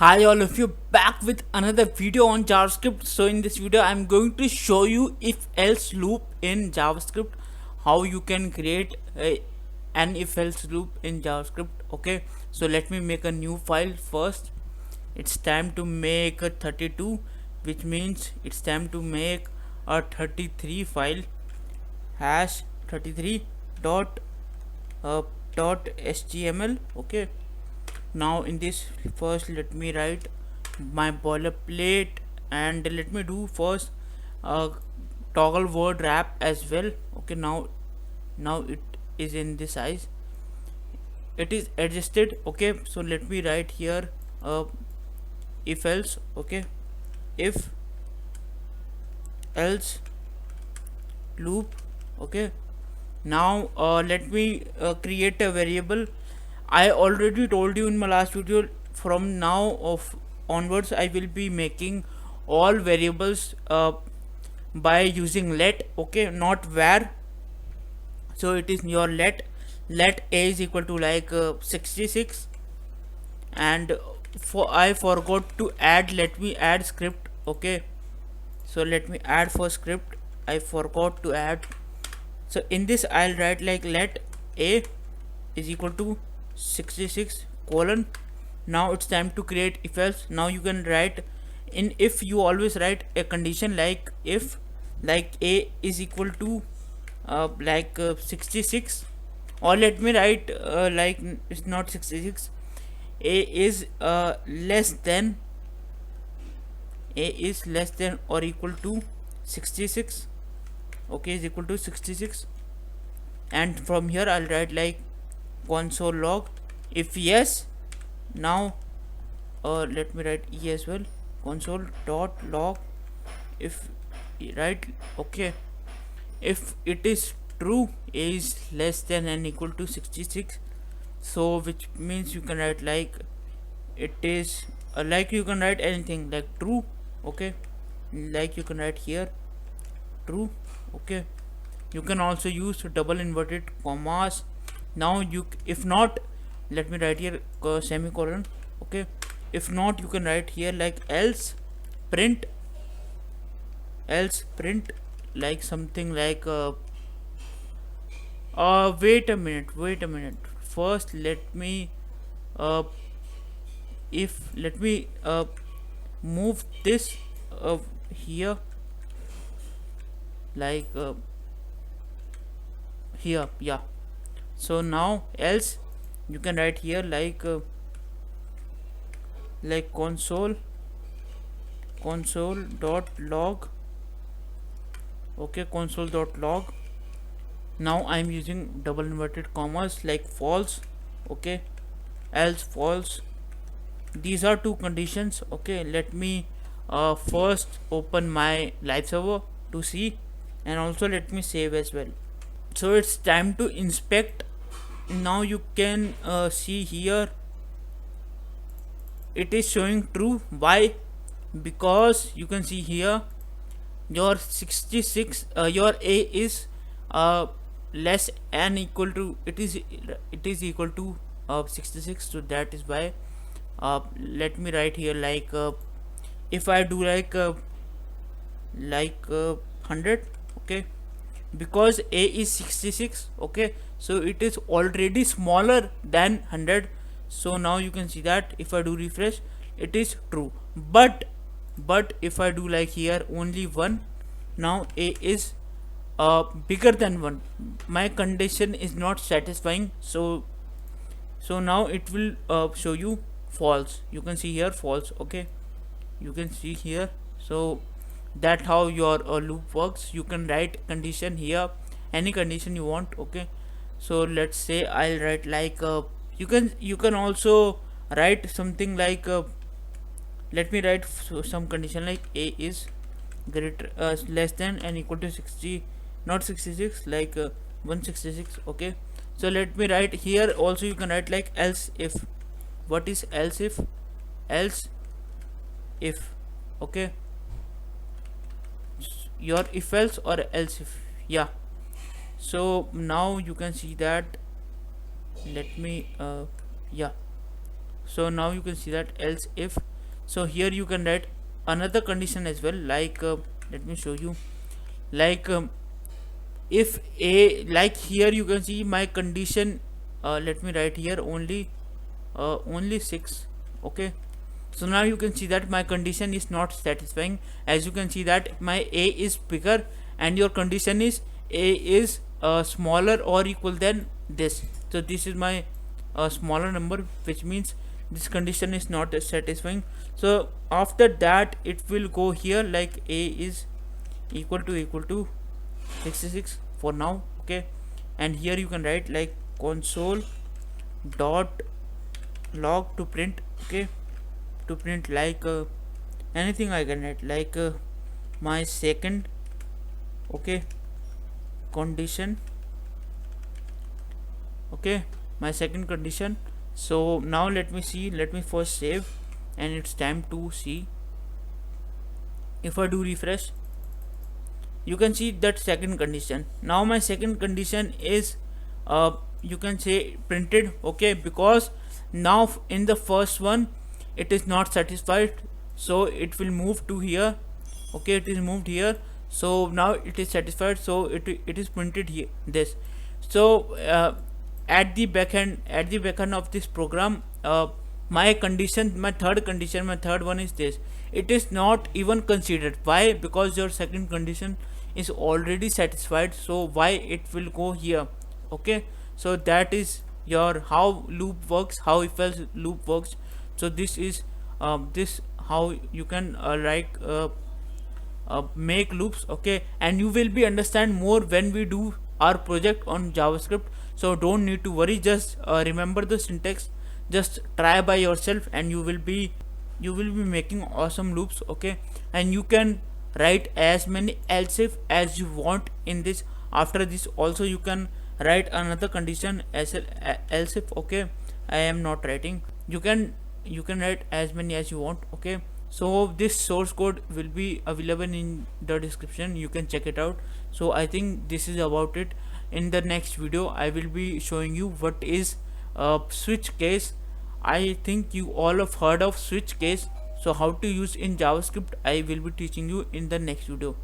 Hi all of you, back with another video on JavaScript. So in this video I'm going to show you if else loop in JavaScript, how you can create an if else loop in JavaScript. Okay, so let me make a new file first. It's time to make a 32, which means it's time to make a 33 file, hash 33 dot dot html. Okay, now in this, first let me write my boilerplate, and let me do first toggle word wrap as well. Okay, now it is in this size, it is adjusted. Okay, so let me write here if else. Okay, if else loop. Okay, now let me create a variable. I already told you in my last video, from now of onwards I will be making all variables by using let. Okay, not where. So it is your let a is equal to like 66, and I forgot to add, let me add script. Okay, so let me add for script, I forgot to add. So in this I'll write like let a is equal to 66 colon. Now it's time to create if else. Now you can write in if, you always write a condition like if, like a is equal to 66, or let me write like it's not 66, a is less than or equal to 66. Okay, is equal to 66, and from here I'll write like console log if yes. Now let me write e as well, console dot log if, right. Okay, if it is true, a is less than and equal to 66, so which means you can write like it is like you can write anything like true. Okay, like you can write here true. Okay, you can also use double inverted commas. Now you, if not, let me write here semicolon. Okay, if not, you can write here like else print like something like wait a minute, first let me uh if let me move this here, like here, yeah. So now else you can write here like console dot log. Okay, console dot log. Now I'm using double inverted commas like false. Okay, else false. These are two conditions. Okay, let me first open my live server to see, and also let me save as well. So it's time to inspect. Now you can see here it is showing true. Why? Because you can see here your 66 your a is less and equal to, it is equal to 66. So that is why let me write here like if I do like 100. Okay, because a is 66. Okay, so it is already smaller than 100. So now you can see that if I do refresh, it is true. But if I do like here only 1, now a is bigger than 1, my condition is not satisfying. So now it will show you false. You can see here false. Okay, you can see here. So that how your loop works. You can write condition here, any condition you want. Okay, so let's say I'll write like you can also write something like let me write some condition like a is greater less than and equal to 60, not 66, like 166. Okay, so let me write here also, you can write like else if. What is else if? Else if. Okay, your if else or else if, yeah. So now you can see that, let me yeah, so now you can see that else if So here you can write another condition as well, like let me show you, like if a, like here you can see my condition, let me write here only 6. Okay, so now you can see that my condition is not satisfying. As you can see that my a is bigger and your condition is a is smaller or equal than this. So this is my smaller number, which means this condition is not satisfying. So after that it will go here like a is equal to 66 for now. Okay, and here you can write like console dot log to print. Okay, to print like anything I can write, like my second, okay, condition. Okay, my second condition. So now let me see, let me first save, and it's time to see. If I do refresh, you can see that second condition. Now my second condition is you can say printed. Okay, because now in the first one it is not satisfied, so it will move to here. Okay, it is moved here, so now it is satisfied, so it is printed here this. So at the backend of this program, my condition, my third condition, my third one is this, it is not even considered. Why? Because your second condition is already satisfied, so why it will go here. Okay, so that is your how loop works, how if else loop works. So this is this how you can make loops. Okay, and you will be understand more when we do our project on JavaScript. So don't need to worry, just remember the syntax, just try by yourself, and you will be making awesome loops. Okay, and you can write as many else if as you want in this. After this also you can write another condition as else if. Okay, I am not writing, you can write as many as you want. Okay, so this source code will be available in the description, you can check it out. So I think this is about it. In the next video I will be showing you what is switch case. I think you all have heard of switch case, so how to use in JavaScript I will be teaching you in the next video.